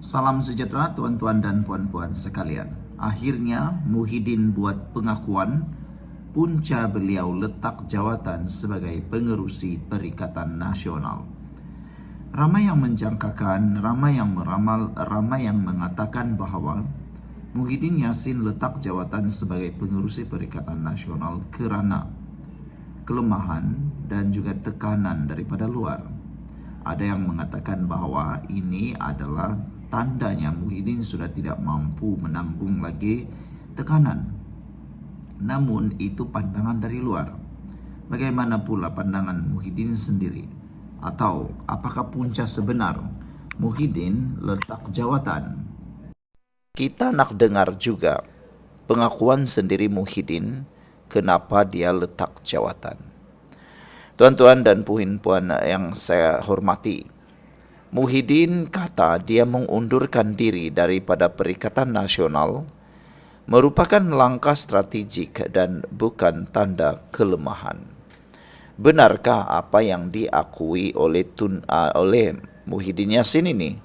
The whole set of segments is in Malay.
Salam sejahtera tuan-tuan dan puan-puan sekalian. Akhirnya Muhyiddin buat pengakuan punca beliau letak jawatan sebagai pengerusi Perikatan Nasional. Ramai yang menjangkakan, ramai yang meramal, ramai yang mengatakan bahawa Muhyiddin Yassin letak jawatan sebagai pengerusi Perikatan Nasional kerana kelemahan dan juga tekanan daripada luar. Ada yang mengatakan bahawa ini adalah tandanya Muhyiddin sudah tidak mampu menanggung lagi tekanan. Namun itu pandangan dari luar. Bagaimana pula pandangan Muhyiddin sendiri? Atau apakah punca sebenar Muhyiddin letak jawatan? Kita nak dengar juga pengakuan sendiri Muhyiddin kenapa dia letak jawatan. Tuan-tuan dan puan-puan yang saya hormati, Muhyiddin kata dia mengundurkan diri daripada Perikatan Nasional merupakan langkah strategik dan bukan tanda kelemahan. Benarkah apa yang diakui oleh Muhyiddin Yassin ini?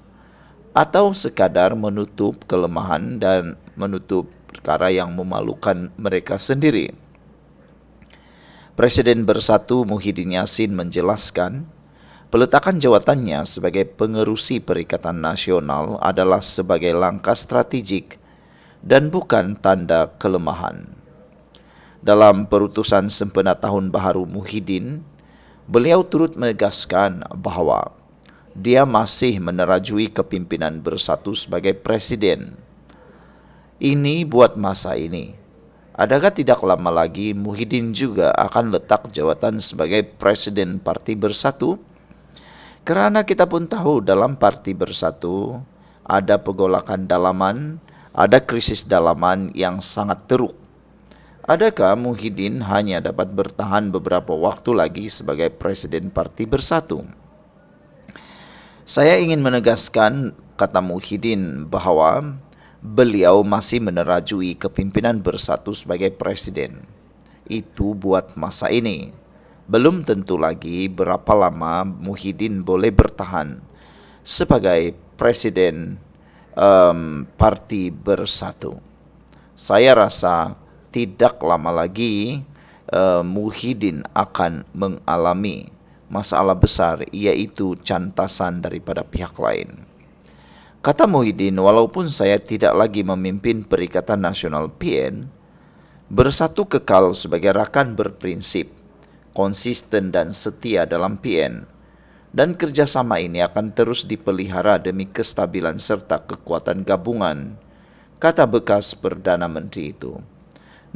Atau sekadar menutup kelemahan dan menutup perkara yang memalukan mereka sendiri? Presiden Bersatu Muhyiddin Yassin menjelaskan, peletakan jawatannya sebagai pengerusi Perikatan Nasional adalah sebagai langkah strategik dan bukan tanda kelemahan. Dalam perutusan sempena Tahun Baharu Muhyiddin, beliau turut menegaskan bahawa dia masih menerajui kepimpinan Bersatu sebagai presiden. Ini buat masa ini. Adakah tidak lama lagi Muhyiddin juga akan letak jawatan sebagai Presiden Parti Bersatu? Kerana kita pun tahu dalam Parti Bersatu ada pergolakan dalaman, ada krisis dalaman yang sangat teruk. Adakah Muhyiddin hanya dapat bertahan beberapa waktu lagi sebagai Presiden Parti Bersatu? Saya ingin menegaskan, kata Muhyiddin, bahawa beliau masih menerajui kepimpinan Bersatu sebagai presiden. Itu buat masa ini. Belum tentu lagi berapa lama Muhyiddin boleh bertahan sebagai presiden Parti Bersatu. Saya rasa tidak lama lagi Muhyiddin akan mengalami masalah besar, iaitu cantasan daripada pihak lain. Kata Muhyiddin, walaupun saya tidak lagi memimpin Perikatan Nasional PN, Bersatu kekal sebagai rakan berprinsip, konsisten dan setia dalam PN, dan kerjasama ini akan terus dipelihara demi kestabilan serta kekuatan gabungan, kata bekas Perdana Menteri itu.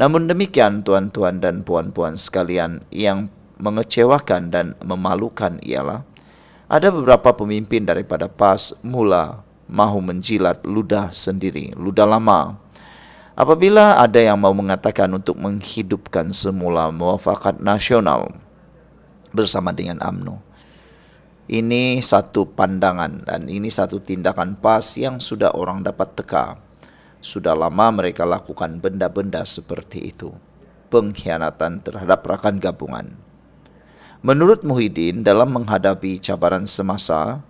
Namun demikian, tuan-tuan dan puan-puan sekalian, yang mengecewakan dan memalukan ialah ada beberapa pemimpin daripada PAS mula mahu menjilat ludah sendiri, ludah lama. Apabila ada yang mau mengatakan untuk menghidupkan semula muafakat nasional bersama dengan UMNO, ini satu pandangan dan ini satu tindakan PAS yang sudah orang dapat teka. Sudah lama mereka lakukan benda-benda seperti itu, pengkhianatan terhadap rakan gabungan. Menurut Muhyiddin, dalam menghadapi cabaran semasa,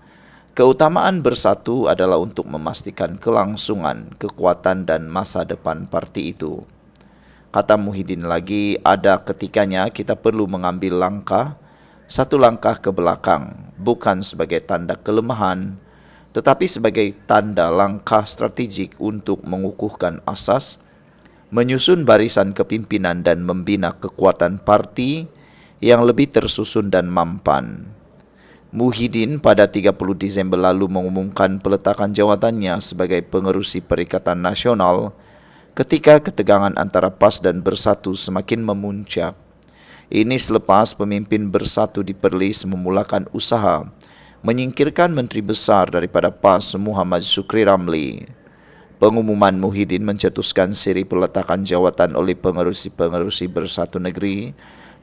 keutamaan Bersatu adalah untuk memastikan kelangsungan, kekuatan dan masa depan parti itu. Kata Muhyiddin lagi, ada ketikanya kita perlu mengambil langkah, satu langkah ke belakang, bukan sebagai tanda kelemahan, tetapi sebagai tanda langkah strategik untuk mengukuhkan asas, menyusun barisan kepimpinan dan membina kekuatan parti yang lebih tersusun dan mampan. Muhyiddin pada 30 Disember lalu mengumumkan peletakan jawatannya sebagai pengerusi Perikatan Nasional ketika ketegangan antara PAS dan Bersatu semakin memuncak. Ini selepas pemimpin Bersatu di Perlis memulakan usaha menyingkirkan Menteri Besar daripada PAS Muhammad Shukri Ramli. Pengumuman Muhyiddin mencetuskan siri peletakan jawatan oleh pengerusi-pengerusi Bersatu Negeri,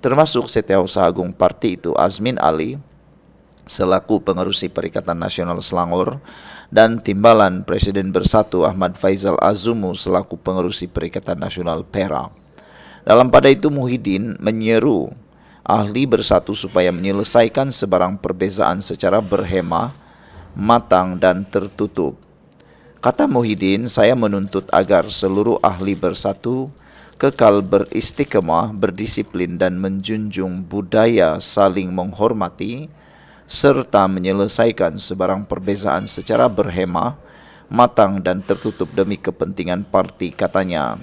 termasuk Setiausaha Agung Parti itu Azmin Ali selaku pengerusi Perikatan Nasional Selangor dan Timbalan Presiden Bersatu Ahmad Faizal Azumu selaku pengerusi Perikatan Nasional Perak. Dalam pada itu Muhyiddin menyeru ahli Bersatu supaya menyelesaikan sebarang perbezaan secara berhemah, matang dan tertutup. Kata Muhyiddin, saya menuntut agar seluruh ahli bersatu, kekal beristiqamah, berdisiplin dan menjunjung budaya saling menghormati serta menyelesaikan sebarang perbezaan secara berhemah, matang dan tertutup demi kepentingan parti, katanya.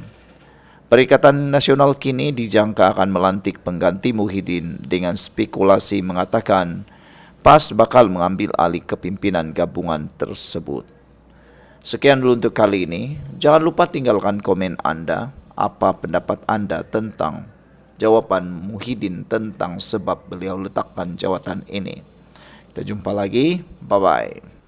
Perikatan Nasional kini dijangka akan melantik pengganti Muhyiddin dengan spekulasi mengatakan PAS bakal mengambil alih kepimpinan gabungan tersebut. Sekian dulu untuk kali ini. Jangan lupa tinggalkan komen Anda. Apa pendapat Anda tentang jawaban Muhyiddin tentang sebab beliau letakkan jawatan ini. Kita jumpa lagi. Bye-bye.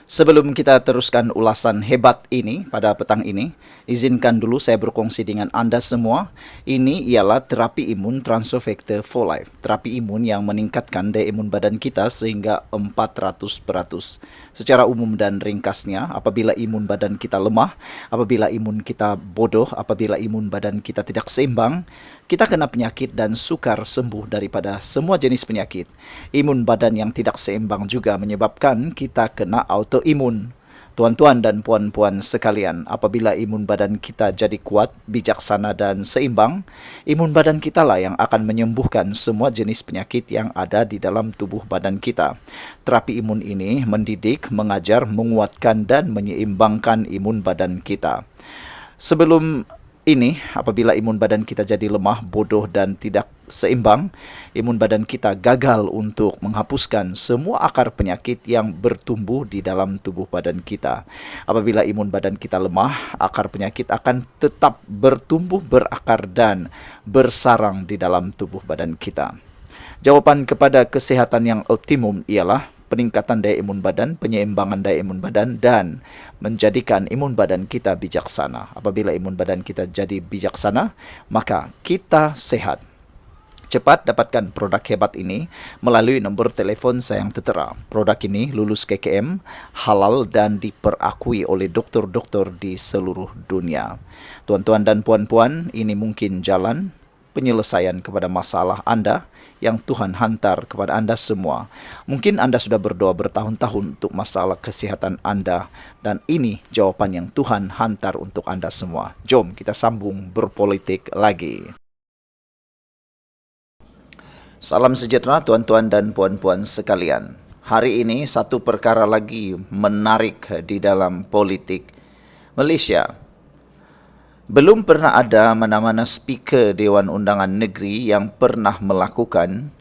Sebelum kita teruskan ulasan hebat ini pada petang ini, izinkan dulu saya berkongsi dengan Anda semua. Ini ialah terapi imun transfer factor for life. Terapi imun yang meningkatkan daya imun badan kita sehingga 400%. Secara umum dan ringkasnya, apabila imun badan kita lemah, apabila imun kita bodoh, apabila imun badan kita tidak seimbang, kita kena penyakit dan sukar sembuh daripada semua jenis penyakit. Imun badan yang tidak seimbang juga menyebabkan kita kena autoimun. Tuan-tuan dan puan-puan sekalian, apabila imun badan kita jadi kuat, bijaksana dan seimbang, imun badan kita lah yang akan menyembuhkan semua jenis penyakit yang ada di dalam tubuh badan kita. Terapi imun ini mendidik, mengajar, menguatkan dan menyeimbangkan imun badan kita. Sebelum ini, apabila imun badan kita jadi lemah, bodoh dan tidak seimbang, imun badan kita gagal untuk menghapuskan semua akar penyakit yang bertumbuh di dalam tubuh badan kita. Apabila imun badan kita lemah, akar penyakit akan tetap bertumbuh, berakar dan bersarang di dalam tubuh badan kita. Jawaban kepada kesehatan yang optimum ialah peningkatan daya imun badan, penyeimbangan daya imun badan dan menjadikan imun badan kita bijaksana. Apabila imun badan kita jadi bijaksana, maka kita sehat. Cepat dapatkan produk hebat ini melalui nombor telefon saya yang tertera. Produk ini lulus KKM, halal dan diperakui oleh doktor-doktor di seluruh dunia. Tuan-tuan dan puan-puan, ini mungkin jalan penyelesaian kepada masalah Anda yang Tuhan hantar kepada Anda semua. Mungkin Anda sudah berdoa bertahun-tahun untuk masalah kesehatan Anda dan ini jawaban yang Tuhan hantar untuk Anda semua. Jom kita sambung berpolitik lagi. Salam sejahtera tuan-tuan dan puan-puan sekalian. Hari ini satu perkara lagi menarik di dalam politik Malaysia. Belum pernah ada mana-mana speaker Dewan Undangan Negeri yang pernah melakukan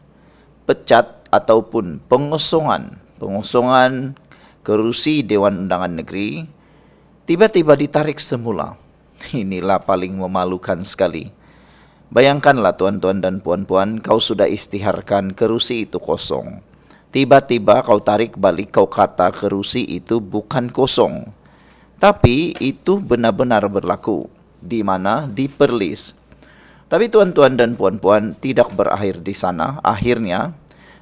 pecat ataupun pengosongan kerusi Dewan Undangan Negeri tiba-tiba ditarik semula. Inilah paling memalukan sekali. Bayangkanlah tuan-tuan dan puan-puan, kau sudah istiharkan kerusi itu kosong. Tiba-tiba kau tarik balik, kau kata kerusi itu bukan kosong. Tapi itu benar-benar berlaku. Di mana? Di Perlis. Tapi tuan-tuan dan puan-puan tidak berakhir di sana. Akhirnya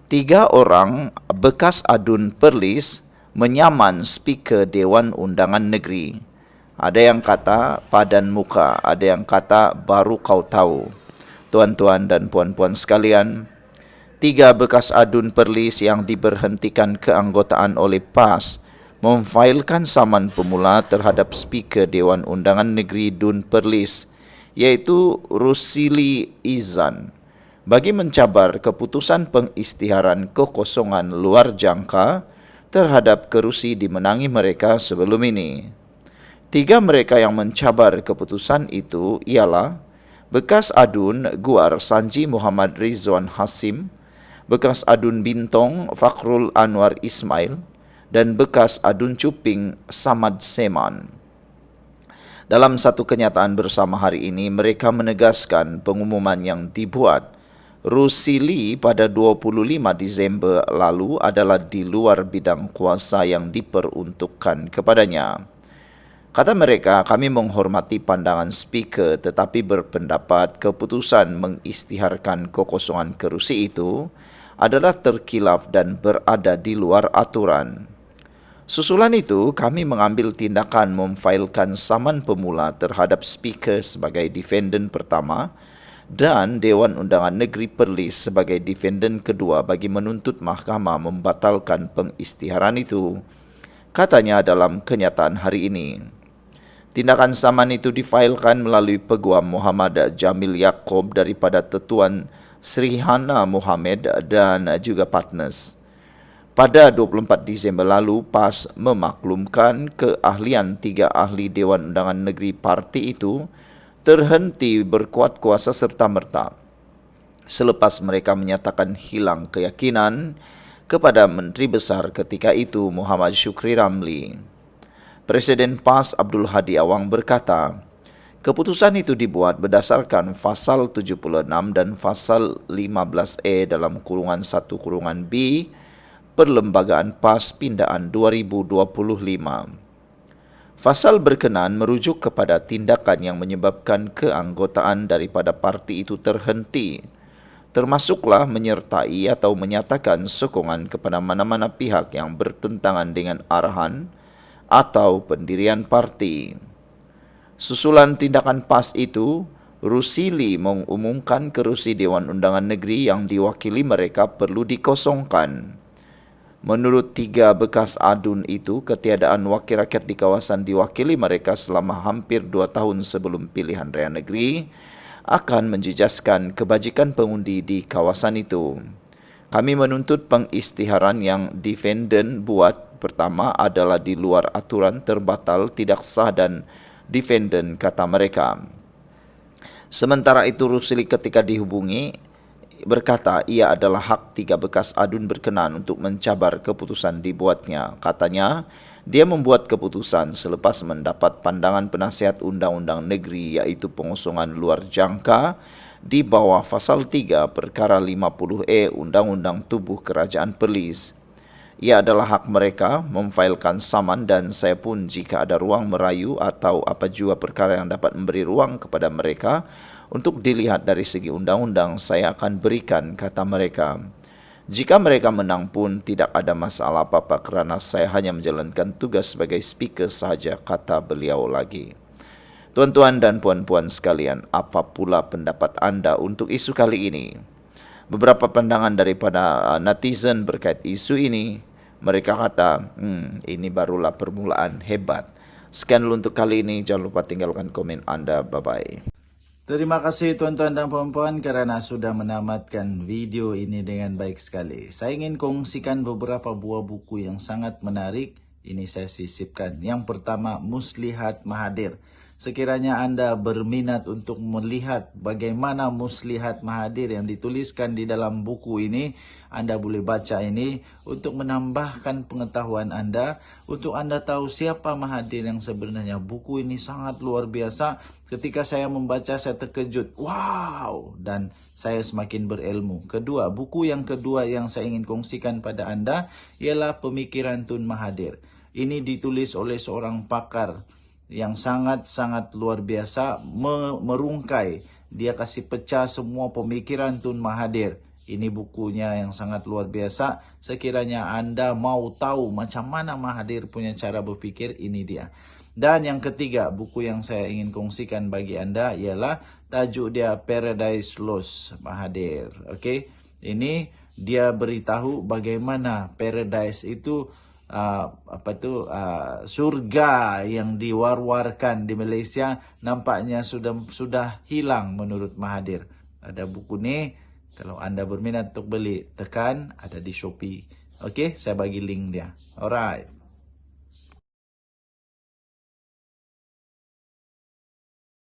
3 orang bekas adun Perlis menyaman speaker Dewan Undangan Negeri. Ada yang kata padan muka, ada yang kata baru kau tahu. Tuan-tuan dan puan-puan sekalian, 3 bekas adun Perlis yang diberhentikan keanggotaan oleh PAS memfailkan saman pemula terhadap speaker Dewan Undangan Negeri Dun Perlis, iaitu Rusili Izan, bagi mencabar keputusan pengisytiharan kekosongan luar jangka terhadap kerusi dimenangi mereka sebelum ini. 3 mereka yang mencabar keputusan itu ialah bekas adun Guar Sanji Muhammad Rizwan Hasim, bekas adun Bintong Fakrul Anwar Ismail, dan bekas adun Cuping Samad Seman. Dalam satu kenyataan bersama hari ini, mereka menegaskan pengumuman yang dibuat Rusili pada 25 Disember lalu adalah di luar bidang kuasa yang diperuntukkan kepadanya. Kata mereka, kami menghormati pandangan speaker tetapi berpendapat keputusan mengisytiharkan kekosongan kerusi itu adalah terkilaf dan berada di luar aturan. Susulan itu, kami mengambil tindakan memfailkan saman pemula terhadap speaker sebagai defendant pertama dan Dewan Undangan Negeri Perlis sebagai defendant kedua bagi menuntut mahkamah membatalkan pengisytiharan itu. katanya dalam kenyataan hari ini. Tindakan saman itu difailkan melalui Peguam Muhammad Jamil Yaakob daripada Tetuan Srihana Mohammed dan juga partners. Pada 24 Disember lalu, PAS memaklumkan keahlian 3 ahli Dewan Undangan Negeri parti itu terhenti berkuat kuasa serta-merta selepas mereka menyatakan hilang keyakinan kepada Menteri Besar ketika itu Muhammad Syukri Ramli. Presiden PAS Abdul Hadi Awang berkata, keputusan itu dibuat berdasarkan Fasal 76 dan Fasal 15E dalam kurungan 1 kurungan B Perlembagaan PAS Pindaan 2025. Fasal berkenaan merujuk kepada tindakan yang menyebabkan keanggotaan daripada parti itu terhenti, termasuklah menyertai atau menyatakan sokongan kepada mana-mana pihak yang bertentangan dengan arahan atau pendirian parti. Susulan tindakan PAS itu, Rusili mengumumkan kerusi Dewan Undangan Negeri yang diwakili mereka perlu dikosongkan. Menurut 3 bekas adun itu, ketiadaan wakil rakyat di kawasan diwakili mereka selama hampir 2 tahun sebelum pilihan raya negeri akan menjejaskan kebajikan pengundi di kawasan itu. Kami menuntut pengisytiharan yang defendant buat pertama adalah di luar aturan, terbatal, tidak sah dan defendant, kata mereka. Sementara itu Rusili ketika dihubungi berkata ia adalah hak 3 bekas adun berkenan untuk mencabar keputusan dibuatnya. Katanya dia membuat keputusan selepas mendapat pandangan penasihat undang-undang negeri iaitu pengosongan luar jangka di bawah Fasal 3 Perkara 50E Undang-Undang Tubuh Kerajaan Perlis. Ia adalah hak mereka memfailkan saman dan saya pun jika ada ruang merayu atau apa jua perkara yang dapat memberi ruang kepada mereka untuk dilihat dari segi undang-undang saya akan berikan, kata mereka. Jika mereka menang pun tidak ada masalah apa-apa kerana saya hanya menjalankan tugas sebagai speaker sahaja, kata beliau lagi. Tuan-tuan dan puan-puan sekalian, apa pula pendapat anda untuk isu kali ini? Beberapa pandangan daripada netizen berkait isu ini. Mereka kata, ini barulah permulaan, hebat. Sekian dulu untuk kali ini. Jangan lupa tinggalkan komen anda. Bye-bye. Terima kasih tuan-tuan dan puan-puan kerana sudah menamatkan video ini dengan baik sekali. Saya ingin kongsikan beberapa buah buku yang sangat menarik. Ini saya sisipkan. Yang pertama, Muslihat Mahathir. Sekiranya anda berminat untuk melihat bagaimana Muslihat Mahathir yang dituliskan di dalam buku ini, anda boleh baca ini untuk menambahkan pengetahuan anda, untuk anda tahu siapa Mahathir yang sebenarnya. Buku ini sangat luar biasa. Ketika saya membaca, saya terkejut. Wow! Dan saya semakin berilmu. Kedua, buku yang kedua yang saya ingin kongsikan pada anda ialah Pemikiran Tun Mahathir. Ini ditulis oleh seorang pakar yang sangat-sangat luar biasa, merungkai. Dia kasih pecah semua pemikiran Tun Mahathir. Ini bukunya yang sangat luar biasa. Sekiranya anda mau tahu macam mana Mahathir punya cara berfikir, ini dia. Dan yang ketiga, buku yang saya ingin kongsikan bagi anda ialah tajuk dia Paradise Lost Mahathir. Okey, ini dia beritahu bagaimana paradise itu surga yang diwar-warkan di Malaysia nampaknya sudah hilang menurut Mahathir. Ada buku ni, kalau anda berminat untuk beli, tekan ada di Shopee. Okey, saya bagi link dia. Alright.